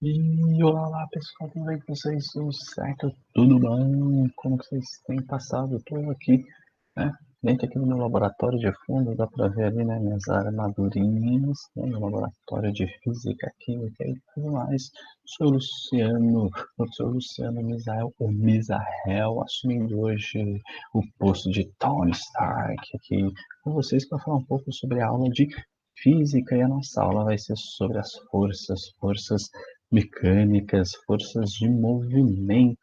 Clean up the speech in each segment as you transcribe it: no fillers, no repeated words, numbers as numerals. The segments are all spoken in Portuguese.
E olá pessoal, tudo bem com vocês? Tudo certo? Tudo bom? Como que vocês têm passado? Estou aqui, né? Dentro aqui do meu laboratório de fundo, dá para ver ali, né, minhas armadurinhas, né, meu laboratório de física, química e tudo mais. Sou o Luciano, Misael, o Misael, assumindo hoje o posto de Tony Stark aqui com vocês para falar um pouco sobre a aula de física, e a nossa aula vai ser sobre as forças mecânicas, forças de movimento.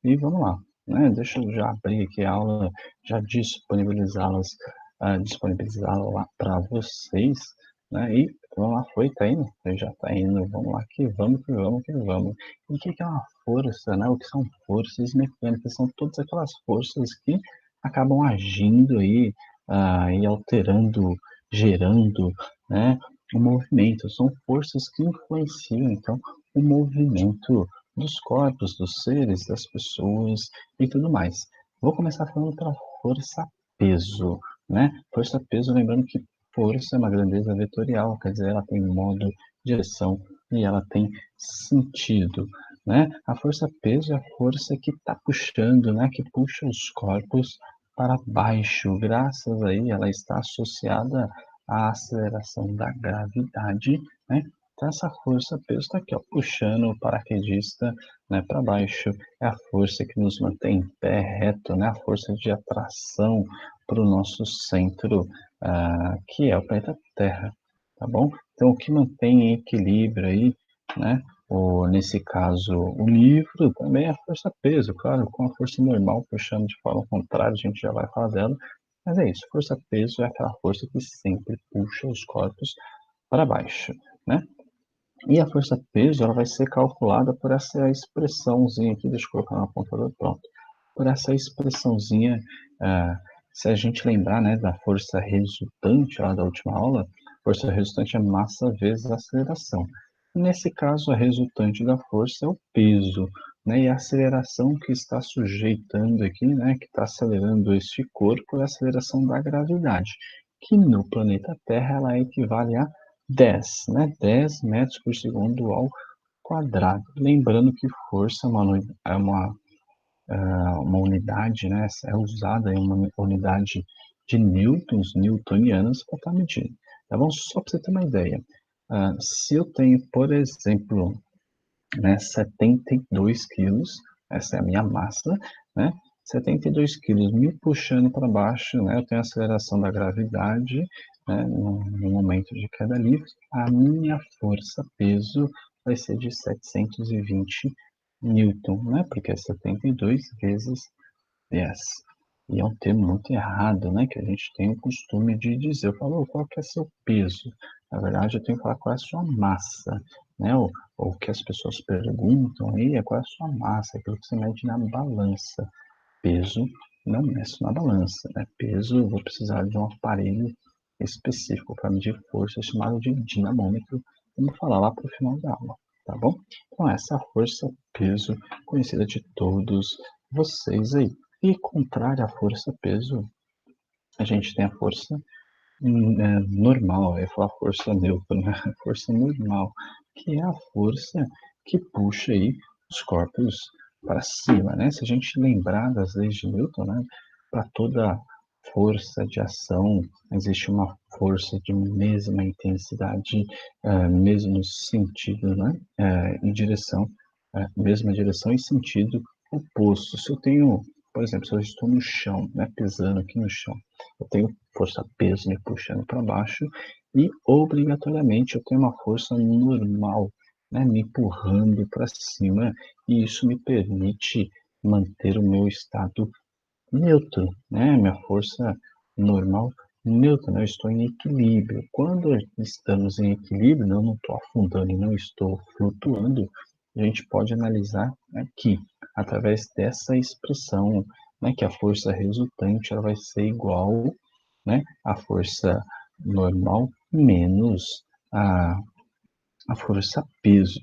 E vamos lá, né? Deixa eu já abrir aqui a aula, já disponibilizá-la lá para vocês, né? E vamos lá, tá indo? Já tá indo, vamos lá que vamos, que vamos, que vamos. E o que é uma força, né? O que são forças mecânicas? São todas aquelas forças que acabam agindo aí, e alterando, gerando, né, o movimento. São forças que influenciam, então, o movimento dos corpos, dos seres, das pessoas e tudo mais. Vou começar falando pela força-peso, né? Força-peso, lembrando que força é uma grandeza vetorial, quer dizer, ela tem modo, direção e ela tem sentido, né? A força-peso é a força que está puxando, né? Que puxa os corpos para baixo. Graças aí, ela está associada à aceleração da gravidade, né? Então, essa força peso está aqui, ó, puxando o paraquedista, né, para baixo. É a força que nos mantém em pé reto, né? A força de atração para o nosso centro, que é o planeta Terra, tá bom? Então, o que mantém em equilíbrio aí, né? Ou, nesse caso, o livro também é a força-peso, claro, com a força normal puxando de forma contrária, a gente já vai falar dela, mas é isso, força-peso é aquela força que sempre puxa os corpos para baixo, né? E a força-peso ela vai ser calculada por essa expressãozinha aqui, deixa eu colocar na ponta pronto, por essa expressãozinha, se a gente lembrar, né, da força resultante lá da última aula, força resultante é massa vezes aceleração. Nesse caso, a resultante da força é o peso, né, e a aceleração que está sujeitando aqui, né, que está acelerando este corpo é a aceleração da gravidade, que no planeta Terra ela equivale a 10, né, 10 metros por segundo ao quadrado. Lembrando que força é uma unidade, né, é usada em uma unidade de newtons, newtonianas, para estar medindo. Tá bom? Só para você ter uma ideia. Se eu tenho, por exemplo, né, 72 quilos, essa é a minha massa, né? 72 quilos me puxando para baixo, né? Eu tenho a aceleração da gravidade, né? No momento de queda livre, a minha força-peso vai ser de 720 newton, né? Porque é 72 vezes 10. E é um termo muito errado, né? Que a gente tem o costume de dizer. Eu falo, qual que é seu peso? Na verdade, eu tenho que falar qual é a sua massa, né? Ou o que as pessoas perguntam aí é qual é a sua massa, aquilo que você mede na balança. Peso não meço na balança, né? Peso, eu vou precisar de um aparelho específico para medir força, chamado de dinamômetro. Vamos falar lá para o final da aula, tá bom? Então, essa é a força peso conhecida de todos vocês aí. E contrária à força peso, a gente tem a força normal, eu ia falar força neutra, né? Força normal, que é a força que puxa aí os corpos para cima, né? Se a gente lembrar das leis de Newton, né? Para toda força de ação existe uma força de mesma intensidade, mesmo sentido, né? Em direção, mesma direção e sentido oposto. Se eu tenho, por exemplo, se eu estou no chão, né? Pisando aqui no chão, eu tenho força-peso me puxando para baixo e, obrigatoriamente, eu tenho uma força normal, né, me empurrando para cima, e isso me permite manter o meu estado neutro, né, minha força normal neutra, né, eu estou em equilíbrio. Quando estamos em equilíbrio, eu não estou afundando e não estou flutuando, a gente pode analisar aqui, através dessa expressão, né, que a força resultante ela vai ser igual, né, a força normal menos a, a força peso.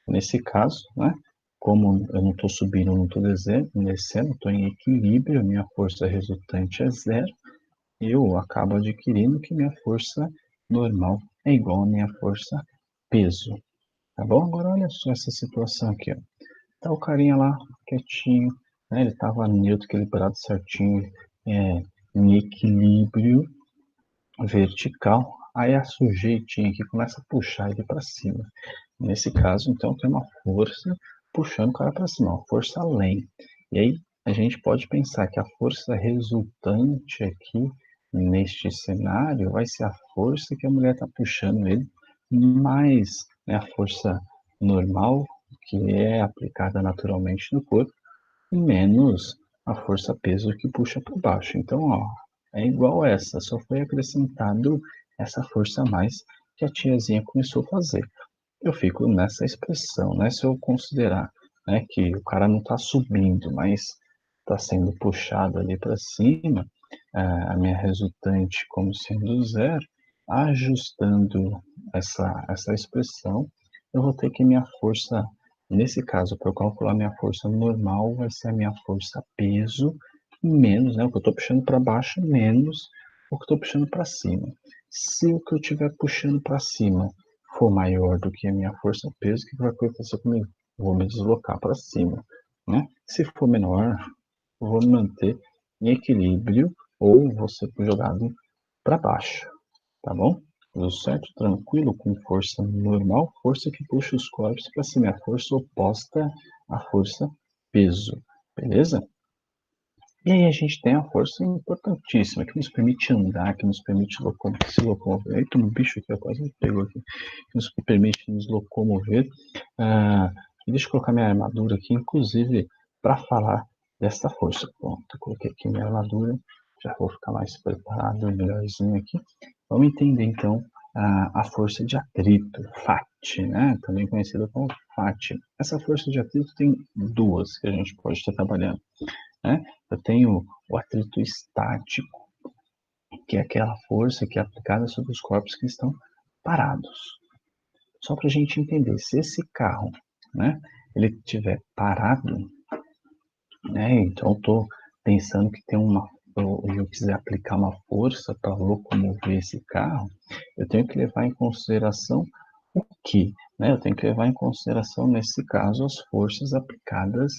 Nesse caso, né, como eu não estou subindo, não estou descendo, estou em equilíbrio, minha força resultante é zero, eu acabo adquirindo que minha força normal é igual à minha força peso. tá bom? Agora olha só essa situação aqui, ó. Tá o carinha lá, quietinho, né? Ele tava neutro, equilibrado certinho, em equilíbrio vertical. Aí a sujeitinha aqui começa a puxar ele para cima. Nesse caso, então, tem uma força puxando o cara para cima, uma força além. E aí a gente pode pensar que a força resultante aqui neste cenário vai ser a força que a mulher está puxando ele, mais, né, a força normal que é aplicada naturalmente no corpo, menos a força peso que puxa para baixo. Então, ó, é igual essa, só foi acrescentado essa força a mais que a tiazinha começou a fazer. Eu fico nessa expressão, né? Se eu considerar, né, que o cara não está subindo, mas está sendo puxado ali para cima, a minha resultante como sendo zero, ajustando essa expressão, eu vou ter que minha força, nesse caso, para eu calcular minha força normal, vai ser a minha força peso menos, né, o que eu estou puxando para baixo, menos o que eu estou puxando para cima. Se o que eu estiver puxando para cima for maior do que a minha força peso, o que vai acontecer comigo? Eu vou me deslocar para cima, né? Se for menor, eu vou me manter em equilíbrio ou vou ser jogado para baixo, tá bom? Tudo certo? Tranquilo, com força normal, força que puxa os corpos para cima, a força oposta à força peso, beleza? E aí a gente tem a força importantíssima, que nos permite andar, que nos permite se locomover. Eita, um bicho aqui, quase me pegou aqui. Que nos permite nos locomover. Deixa eu colocar minha armadura aqui, inclusive, para falar dessa força. Pronto, eu coloquei aqui minha armadura. Já vou ficar mais preparado, melhorzinho aqui. Vamos entender, então, a força de atrito, FAT, né? Também conhecida como FAT. Essa força de atrito tem duas que a gente pode estar trabalhando, né? Eu tenho o atrito estático, que é aquela força que é aplicada sobre os corpos que estão parados. Só para a gente entender, se esse carro, né, ele estiver parado, né, então eu estou pensando que tem eu quiser aplicar uma força para locomover esse carro, eu tenho que levar em consideração o que, né? Eu tenho que levar em consideração, nesse caso, as forças aplicadas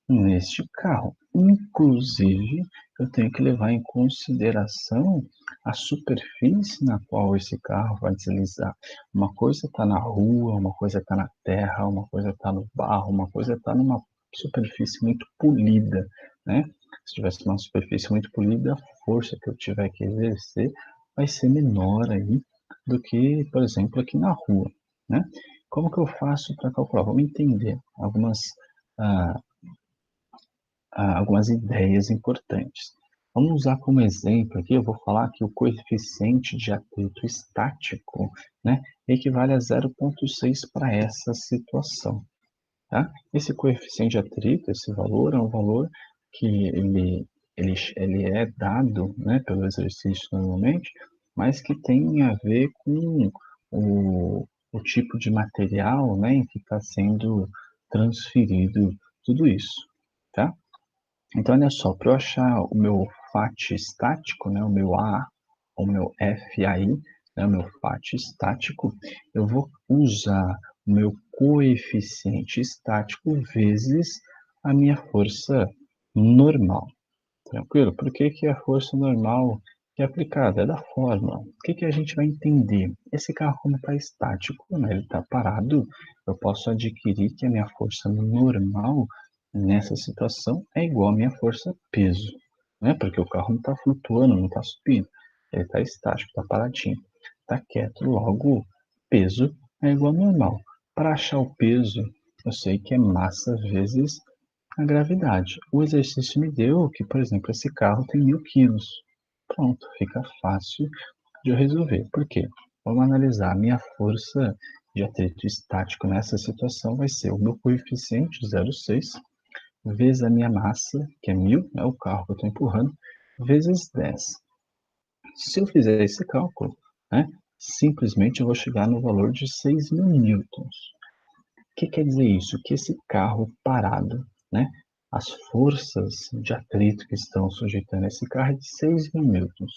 neste carro. Inclusive, eu tenho que levar em consideração a superfície na qual esse carro vai deslizar. Uma coisa está na rua, uma coisa está na terra, uma coisa está no barro, uma coisa está numa superfície muito polida, né? Se tivesse uma superfície muito polida, a força que eu tiver que exercer vai ser menor aí do que, por exemplo, aqui na rua, né? Como que eu faço para calcular? Vamos entender ah, algumas ideias importantes. Vamos usar como exemplo aqui, eu vou falar que o coeficiente de atrito estático, né, equivale a 0,6 para essa situação. Tá? Esse coeficiente de atrito, esse valor, é um valor que ele é dado, né, pelo exercício normalmente, mas que tem a ver com o tipo de material, né, em que está sendo transferido tudo isso. Tá? Então, olha só, para eu achar o meu FAT estático, né, o meu A, o meu FAI, né, o meu FAT estático, eu vou usar o meu coeficiente estático vezes a minha força normal. Tranquilo? Por que, que a força normal é aplicada? É da fórmula. O que, que a gente vai entender? Esse carro, como está estático, né, ele está parado, eu posso adquirir que a minha força normal nessa situação é igual à minha força peso, né? Porque o carro não está flutuando, não está subindo. Ele está estático, está paradinho, está quieto. Logo, peso é igual ao normal. Para achar o peso, eu sei que é massa vezes a gravidade. O exercício me deu que, por exemplo, esse carro tem 1.000 quilos. Pronto, fica fácil de eu resolver. Por quê? Vamos analisar. A minha força de atrito estático nessa situação vai ser o meu coeficiente, 0,6, vezes a minha massa, que é 1.000, é o carro que eu estou empurrando, vezes 10. Se eu fizer esse cálculo, né, simplesmente eu vou chegar no valor de 6.000 newtons. O que quer dizer isso? Que esse carro parado, né, as forças de atrito que estão sujeitando esse carro é de 6.000 newtons.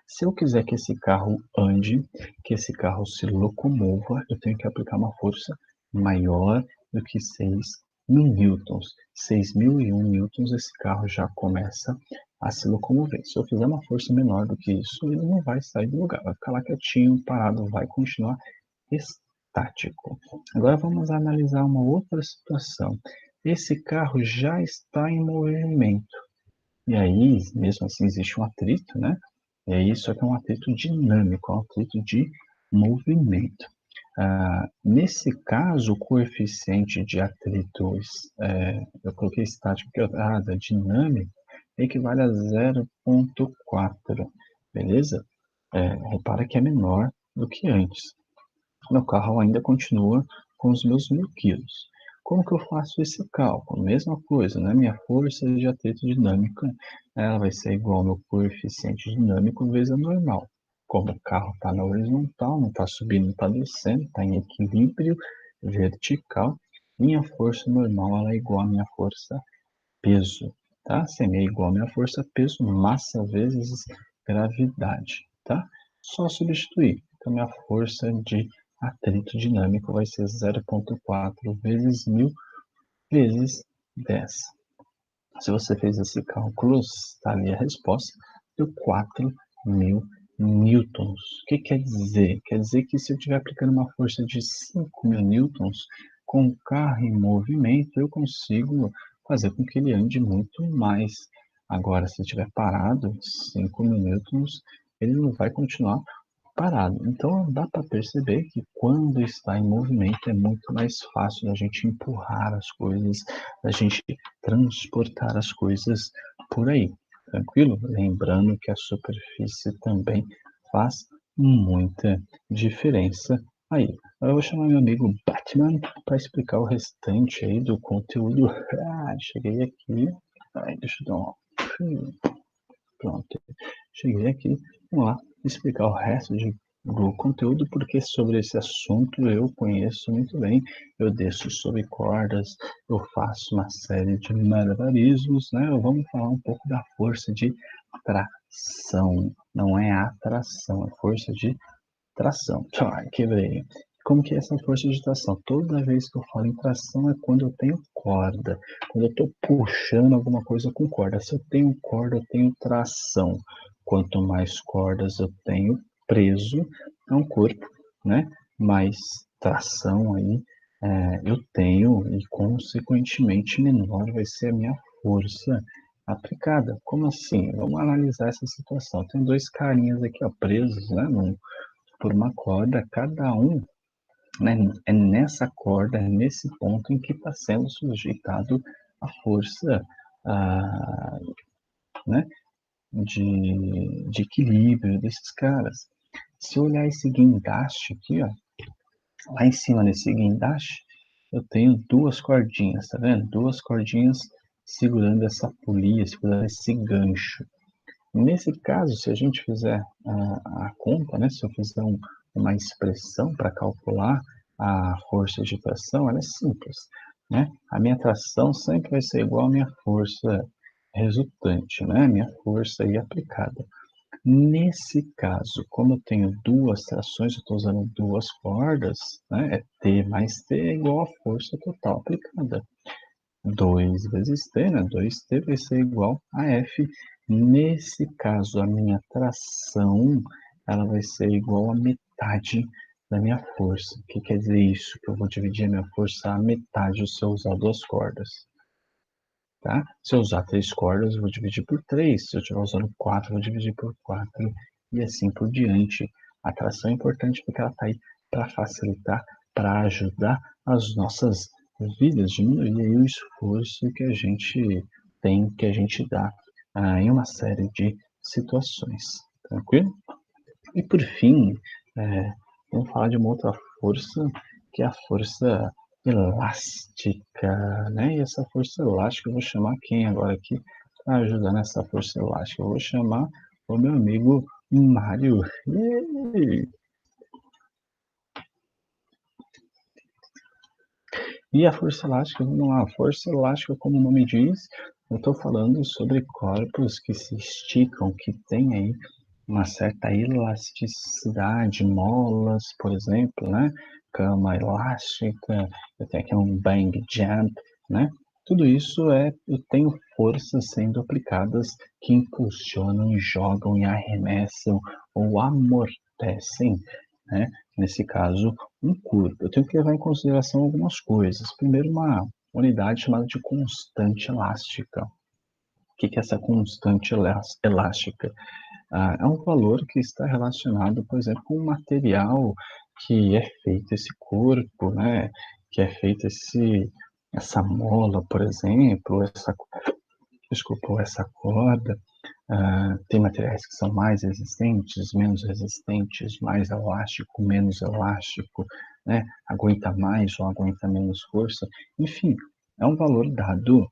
Se eu quiser que esse carro ande, que esse carro se locomova, eu tenho que aplicar uma força maior do que 6.000 newtons. 6.001 newtons, esse carro já começa a se locomover. Se eu fizer uma força menor do que isso, ele não vai sair do lugar, vai ficar lá quietinho, parado, vai continuar estático. Agora vamos analisar uma outra situação. Esse carro já está em movimento. E aí, mesmo assim, existe um atrito, né? E aí, isso aqui é um atrito dinâmico, é um atrito de movimento. Nesse caso, o coeficiente de atritos, eu coloquei estático, da dinâmica, equivale a 0,4, beleza? Repara que é menor do que antes. Meu carro ainda continua com os meus 1.000 quilos. Como que eu faço esse cálculo? Mesma coisa, né? Minha força de atrito dinâmica, ela vai ser igual ao meu coeficiente dinâmico vezes a normal. Como o carro está na horizontal, não está subindo, não está descendo, está em equilíbrio vertical, minha força normal ela é igual à minha força peso, tá? Semi é igual à minha força peso, massa vezes gravidade, tá? Só substituir. Então, minha força de atrito dinâmico vai ser 0,4 vezes 1.000 vezes 10. Se você fez esse cálculo, está ali a resposta, deu 4.000 newtons. O que quer dizer? Quer dizer que se eu estiver aplicando uma força de 5.000 newtons com o carro em movimento, eu consigo fazer com que ele ande muito mais. Agora, se estiver parado, 5.000 newtons, ele não vai continuar parado. Então, dá para perceber que quando está em movimento é muito mais fácil da gente empurrar as coisas, da gente transportar as coisas por aí. Tranquilo? Lembrando que a superfície também faz muita diferença aí. Agora eu vou chamar meu amigo Batman para explicar o restante aí do conteúdo. Cheguei aqui. Deixa eu dar uma... Pronto. Cheguei aqui. Vamos lá explicar o resto do conteúdo, porque sobre esse assunto eu conheço muito bem. Eu desço sobre cordas, eu faço uma série de malabarismos, né? Vamos falar um pouco da força de tração. Não é atração, é força de tração. Ai, quebrei. Como que é essa força de tração? Toda vez que eu falo em tração é quando eu tenho corda, quando eu estou puxando alguma coisa com corda. Se eu tenho corda, eu tenho tração. Quanto mais cordas eu tenho preso a um corpo, né? Mais tração aí eu tenho e, consequentemente, menor vai ser a minha força aplicada. Como assim? Vamos analisar essa situação. Tem dois carinhas aqui, ó, presos, né? Por uma corda, cada um, né, é nessa corda, é nesse ponto em que está sendo sujeitado a força ah, né, de equilíbrio desses caras. Se eu olhar esse guindaste aqui, ó, lá em cima nesse guindaste, eu tenho duas cordinhas, tá vendo? Duas cordinhas segurando essa polia, segurando esse gancho. Nesse caso, se a gente fizer a conta, né, se eu fizer uma expressão para calcular a força de tração, ela é simples, né? A minha tração sempre vai ser igual à minha força resultante, né? Minha força aí aplicada. Nesse caso, como eu tenho duas trações, eu estou usando duas cordas, né? É T mais T é igual à força total aplicada. 2 vezes T, né? 2T vai ser igual a F. Nesse caso, a minha tração, ela vai ser igual a metade da minha força. O que quer dizer isso? Que eu vou dividir a minha força à metade se eu usar duas cordas. Tá? Se eu usar três cordas, eu vou dividir por 3. Se eu estiver usando 4, eu vou dividir por 4. E assim por diante. A tração é importante porque ela está aí para facilitar, para ajudar as nossas vidas, diminuir aí o esforço que a gente tem, que a gente dá em uma série de situações. Tranquilo? E por fim, vamos falar de uma outra força, que é a força elástica, né? E essa força elástica, eu vou chamar quem agora aqui para ajudar nessa força elástica? Eu vou chamar o meu amigo Mário. E a força elástica, vamos lá, a força elástica, como o nome diz, eu estou falando sobre corpos que se esticam, que tem aí uma certa elasticidade, molas, por exemplo, né? Cama elástica, eu tenho aqui um bang jump, né? Tudo isso eu tenho forças sendo aplicadas que impulsionam, jogam e arremessam ou amortecem, né? Nesse caso, um corpo. Eu tenho que levar em consideração algumas coisas. Primeiro, uma unidade chamada de constante elástica. O que é essa constante elástica? É um valor que está relacionado, por exemplo, com o material que é feito esse corpo, né? Que é feito essa mola, por exemplo, desculpa, essa corda. Tem materiais que são mais resistentes, menos resistentes, mais elástico, menos elástico, né? Aguenta mais ou aguenta menos força. Enfim, é um valor dado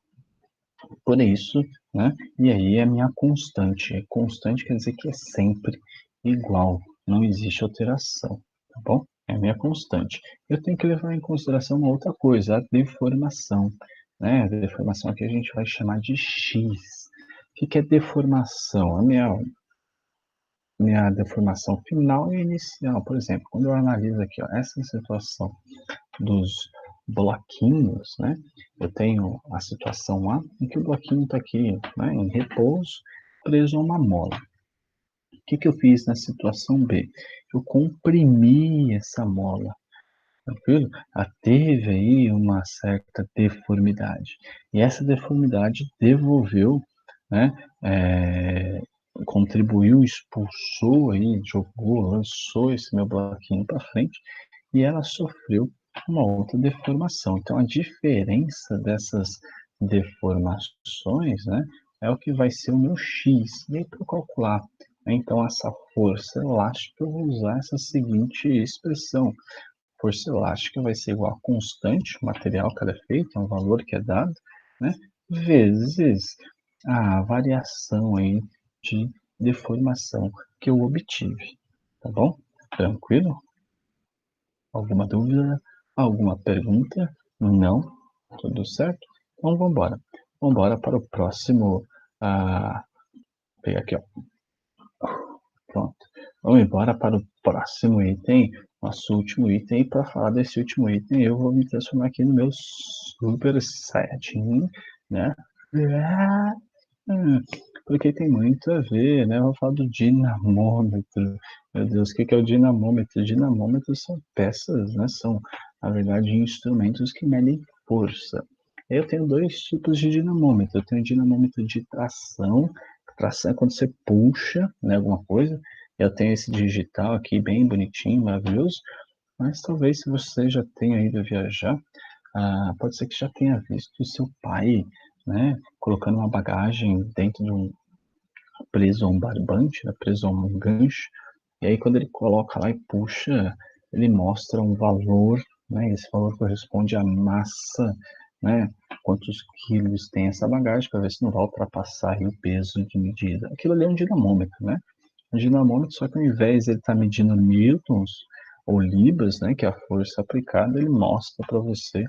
por isso, né? E aí é a minha constante. Constante quer dizer que é sempre igual, não existe alteração, tá bom? É a minha constante. Eu tenho que levar em consideração uma outra coisa, a deformação, né? A deformação aqui a gente vai chamar de X. O que é deformação? A minha deformação final e inicial. Por exemplo, quando eu analiso aqui, ó, essa situação dos bloquinhos, né? Eu tenho a situação A em que o bloquinho está aqui, né, em repouso, preso a uma mola. O que eu fiz na situação B? Eu comprimi essa mola, tranquilo? Ela teve aí uma certa deformidade. E essa deformidade devolveu, né, contribuiu, expulsou aí, jogou, lançou esse meu bloquinho para frente e ela sofreu uma outra deformação. Então, a diferença dessas deformações, né, é o que vai ser o meu X. E aí, para calcular, né, então, essa força elástica, eu vou usar essa seguinte expressão. Força elástica vai ser igual a constante, o material que ela é feito, é um valor que é dado, né, vezes a variação aí de deformação que eu obtive. Tá bom? Tranquilo? Alguma dúvida? Alguma pergunta? Não? Tudo certo? Então vamos embora. Vamos embora para o próximo. Vou pegar aqui, ó. Pronto. Vamos embora para o próximo item. Nosso último item. E para falar desse último item, eu vou me transformar aqui no meu Super Saiyajin, né? Hum, Porque tem muito a ver, né? Vou falar do dinamômetro. Meu Deus, o que é o dinamômetro? Dinamômetros são peças, né? São, na verdade, instrumentos que medem força. Eu tenho dois tipos de dinamômetro. Eu tenho dinamômetro de tração. Tração é quando você puxa, né, alguma coisa. Eu tenho esse digital aqui, bem bonitinho, maravilhoso. Mas talvez se você já tenha ido viajar, pode ser que já tenha visto o seu pai, né, colocando uma bagagem dentro de preso a um barbante, né, preso a um gancho, e aí quando ele coloca lá e puxa, ele mostra um valor, né, esse valor corresponde à massa, né, quantos quilos tem essa bagagem, para ver se não vai ultrapassar aí o peso de medida. Aquilo ali é um dinamômetro, né? Um dinamômetro, só que ao invés de ele estar medindo newtons ou libras, né, que é a força aplicada, ele mostra para você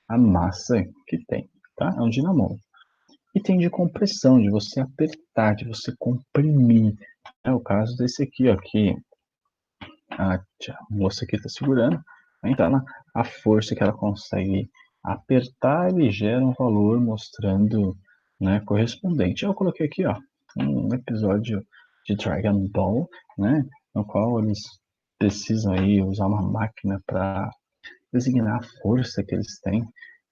a massa que tem, tá? É um dinamômetro. E tem de compressão, de você apertar, de você comprimir. É o caso desse aqui, ó, que a moça aqui está segurando, então a força que ela consegue apertar, ele gera um valor mostrando, né, correspondente. Eu coloquei aqui, ó, um episódio de Dragon Ball, né, no qual eles precisam aí usar uma máquina para designar a força que eles têm.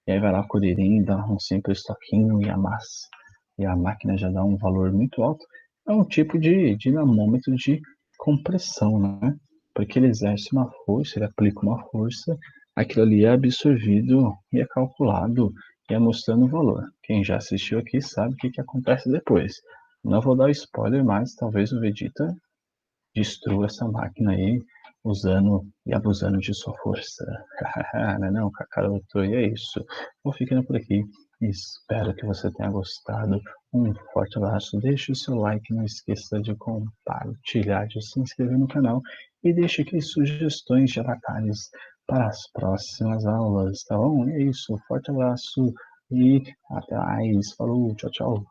E aí vai lá o Kuririn, dá um simples toquinho e amassa. E a máquina já dá um valor muito alto. É um tipo de dinamômetro de compressão, né? Porque ele exerce uma força, ele aplica uma força, aquilo ali é absorvido e é calculado e é mostrando o valor. Quem já assistiu aqui sabe o que acontece depois. Não vou dar spoiler, mas talvez o Vegeta destrua essa máquina aí, usando e abusando de sua força. Não é não, Kakaroto? E é isso. Vou ficando por aqui. Espero que você tenha gostado. Um forte abraço. Deixe o seu like, não esqueça de compartilhar, de se inscrever no canal e deixe aqui sugestões de avatares para as próximas aulas, tá bom? E é isso. Forte abraço e até mais. Falou, tchau, tchau.